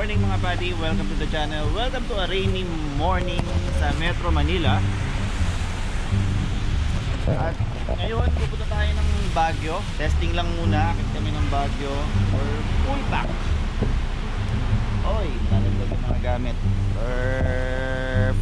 morning mga buddy, welcome to the channel. Welcome to a rainy morning sa Metro Manila. At ngayon pupunta tayo ng Baguio. Testing lang muna, akit kami ng Baguio for full pack. Oy, lalaglag yung mga gamit for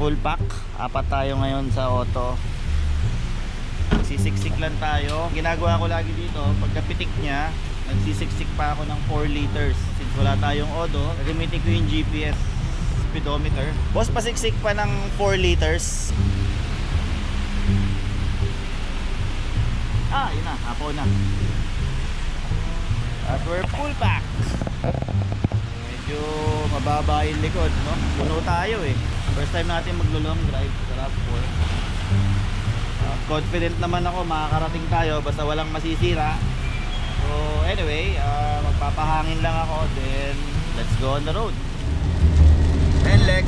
full pack. Apat tayo ngayon sa auto. Sisiksik lang tayo. Ginagawa ko lagi dito, pagkapitik niya nagsisiksik pa ako ng 4 liters. Since wala tayong odo, gagamitin ko yung GPS speedometer. Boss, pasiksik pa ng 4 liters. Yun na, hapo na. At we're full pack. Medyo mababa yung likod, no? Puno tayo eh. First time natin maglo-long drive sa RAV4. Confident naman ako makakarating tayo basta walang masisira. So anyway, magpapahangin lang ako, then let's go on the road. And Lex.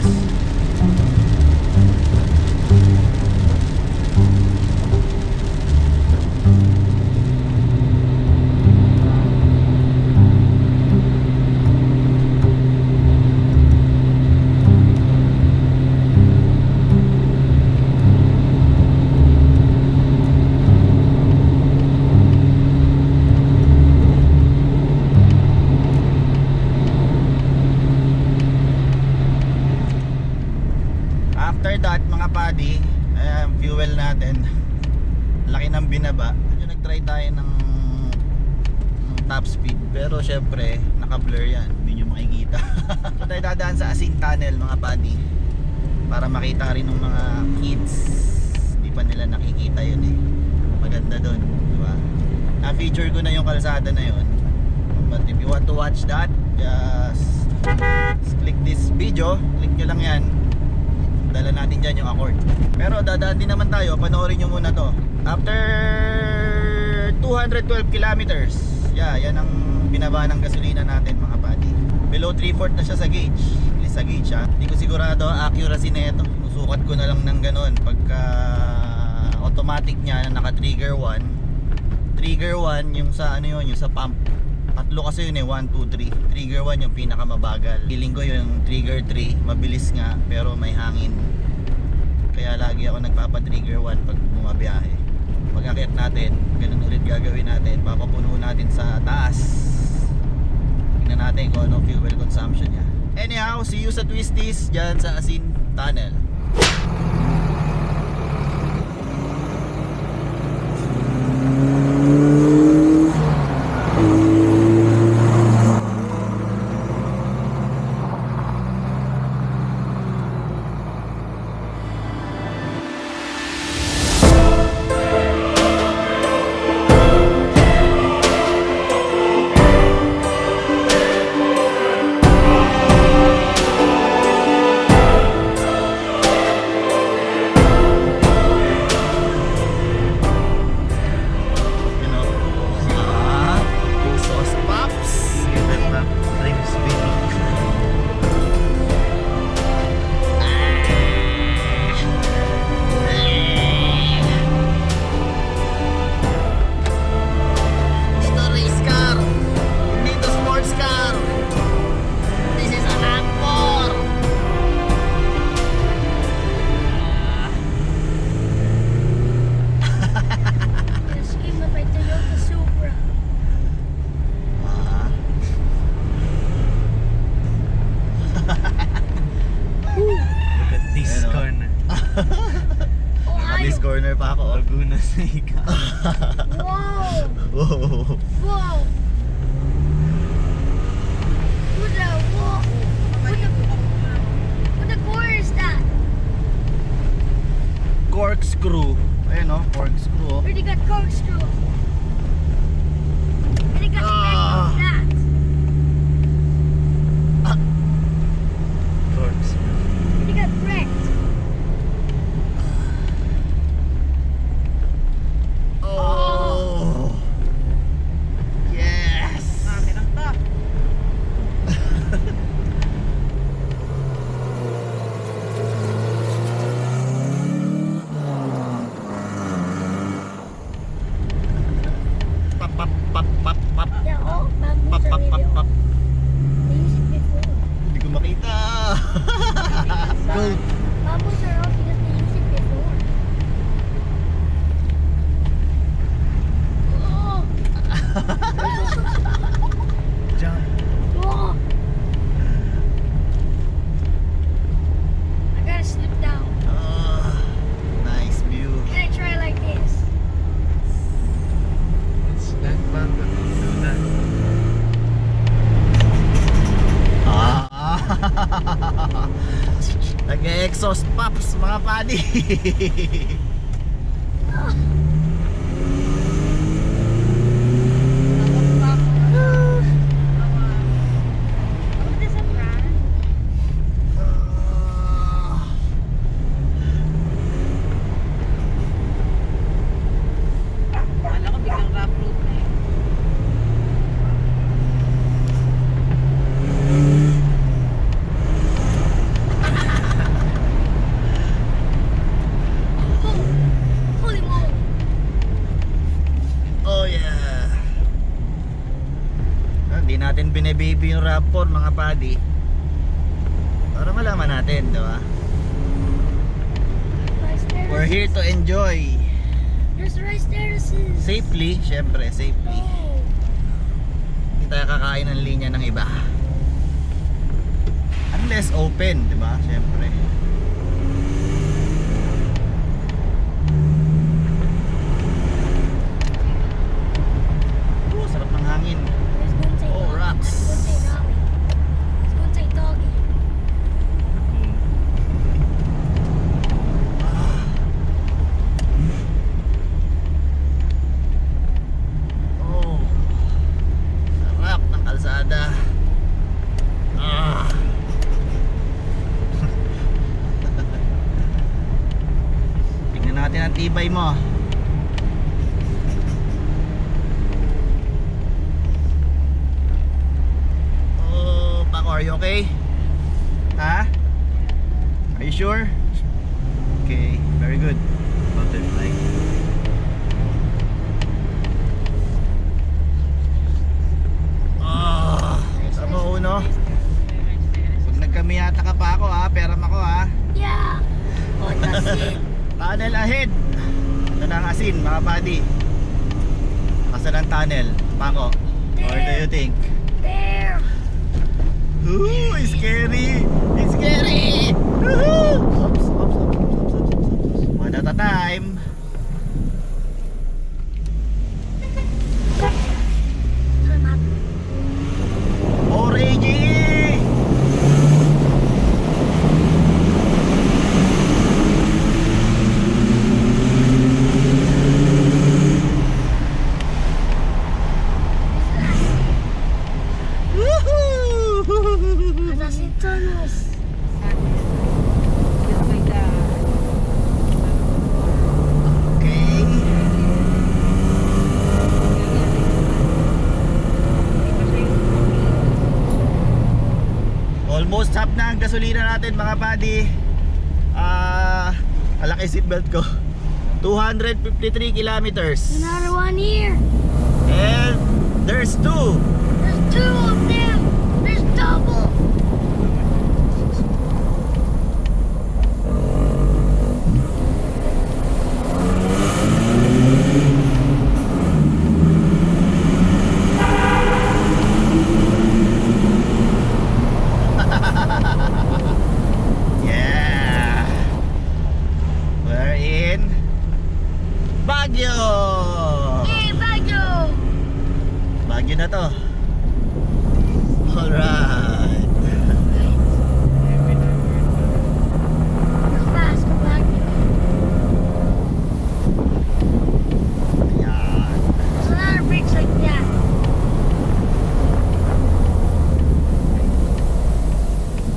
After that mga buddy, fuel natin laki ng binaba. Nag-try tayo ng top speed, pero syempre naka-blur yan, hindi nyo makikita. So tayo dadaan sa Asin Tunnel mga buddy, para makita rin ng mga kids. Hindi pa nila nakikita yun eh. Maganda dun, diba? Na-feature ko na yung kalsada na yun. But if you want to watch that, just click this video, click nyo lang yan, dala natin dyan yung Accord. Pero dadaan din naman tayo, panoorin nyo muna to. After 212 kilometers, yan ang binaba ng gasolina natin mga buddy. Below 3/4 na siya sa gauge. Please sa gauge ha. Hindi ko sigurado accuracy na ito. Susukat ko na lang ng ganun. Pagka automatic niya na naka trigger 1. Trigger 1 yung sa ano yun, yung sa pump. Tatlo kasi yun eh, 1, 2, 3. Trigger 1 yung pinakamabagal. Feeling ko yung trigger 3 mabilis nga pero may hangin. Kaya lagi ako nagpapa-trigger 1 pag bumabiyahe. Pag akyat natin, ganun ulit gagawin natin. Papapuno natin sa taas. Tingnan natin kung ano fuel consumption niya. Anyhow, see you sa Twisties dyan sa Asin Tunnel. Corner pa ako. Laguna Seca. Whoa! Whoa. Whoa! What the core is that? Corkscrew. Ayun o, corkscrew. Where they got corkscrew? Where they got that? Corkscrew. Where they got wrecked? Oh! Yes! Yeah, oh. laps, mga padi. Oh, this a prank? Kala ko biglang rough road na eh. Holy moly. Oh yeah. Hindi natin binibaby yung RAV4, mga padi. Para malaman natin, di ba? Rice We're here to enjoy There's rice terraces. safely, syempre, safely. Oh. Hindi tayo kakain ng linya ng iba. Unless open, di ba? Syempre. Sarap ng hangin. Let's go and say Oh, rocks. Let's go and say doggy. Let's go and say doggy. Oh, sarap ng kalsada. Ah. Tingnan natin ang tibay mo. Oh, Paco, are you okay? Ha? Are you sure? Okay, very good. Butterfly. Ah, sama uno. Pag nagkamiyata ka pa ako ha, peram ako ha. Yeah. Oh, that's it. Tunnel ahead. Ito na ang asin, mga buddy. Asan ang tunnel, Paco? Or do you think? There. Ooh, it's scary! It's scary! Woohoo! Oops, oops, oops, oops, oops, oops, oops. One at a time. Turn up. Origi! Woohoo! That's in tunnels. Just like that. Okay. Almost half na ang gasolina natin, mga buddy. Malaki seatbelt ko. 253 kilometers. Another one here. And there's two. There's two of them. There's double. Yeah. We're in Baguio. Hey, Baguio. Baguio na to. Alright. Go fast, go Baguio. Ayan. There's a lot of bricks like that.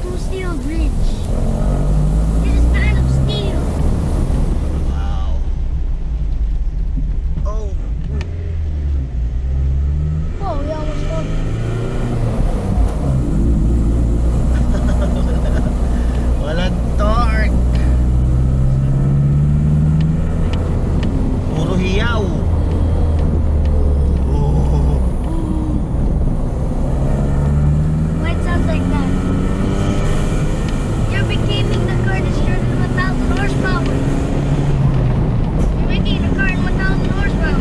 Two steel bridge. It is kind of steel. Wow. Oh. Whoa, we almost got it. Walang torque. Puro hiyaw. Oh. Why it sounds like that? You're making the car that's turning 1,000 horsepower. You're making a car in 1,000 horsepower.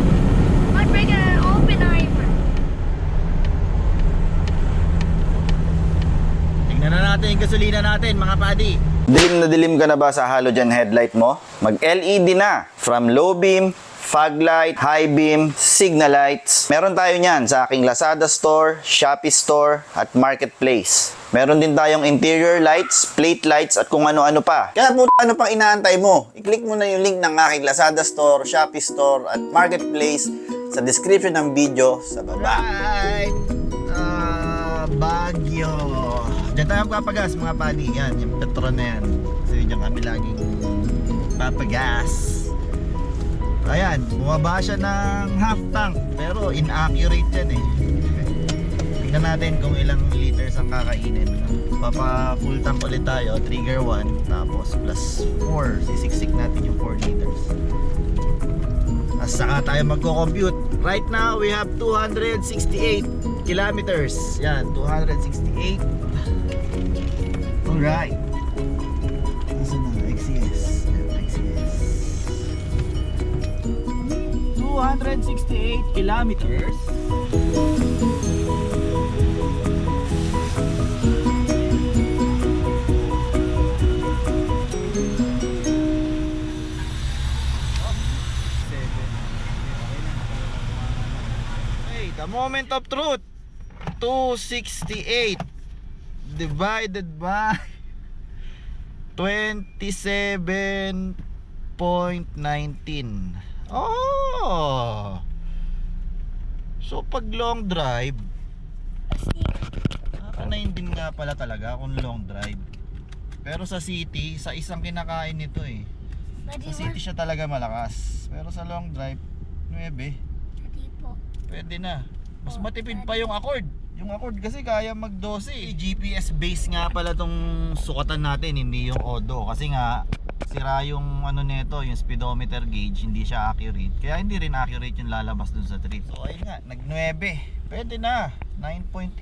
Might break an Oppenheimer. Tingnan na natin yung gasolina natin, mga padi. Dilim na dilim ka na ba sa halogen headlight mo? Mag-LED na. From low beam, fog light, high beam, signal lights. Meron tayo niyan sa aking Lazada store, Shopee store, at Marketplace. Meron din tayong interior lights, plate lights, at kung ano-ano pa. Kaya ano pang inaantay mo? I-click mo na yung link ng aking Lazada store, Shopee store, at Marketplace sa description ng video sa baba. Right! Baguio. Diyan tayo papagas mga padi. Yan, yung Petron na yan. Kasi diyan kami laging papagas. Ayan, bumaba siya ng half tank. Pero inaccurate yan eh. Tignan natin kung ilang liters ang kakainin. Papa full tank ulit tayo. Trigger 1. Tapos plus 4. Sisiksik natin yung 4 liters. At saka tayo magko-compute. Right now, we have 268 kilometers. Yan, 268. Alright. Nasaan na? XCS. XCS. 268 kilometers. Hey, the moment of truth. 268 divided by 27.19. Oh! So pag long drive, nakanain din nga pala talaga kung long drive. Pero sa city, sa isang kinakain nito eh. Sa city siya talaga malakas. Pero sa long drive, 9. Pwede na. Mas matipid pa yung Accord. Yung Accord kasi kaya mag 12. GPS base nga pala tong sukatan natin, hindi yung Odo. Kasi nga sira yung ano nito, yung speedometer gauge, hindi siya accurate. Kaya hindi rin accurate yung lalabas dun sa trip. So ayun nga, nag 9. Pwede na. 9.8.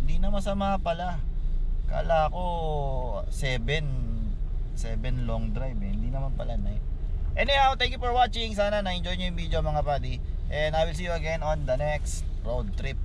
Hindi na masama pala. Kala ko 7 long drive eh. Hindi naman pala 9. Anyhow, thank you for watching. Sana na-enjoy nyo yung video mga buddy. And I will see you again on the next road trip.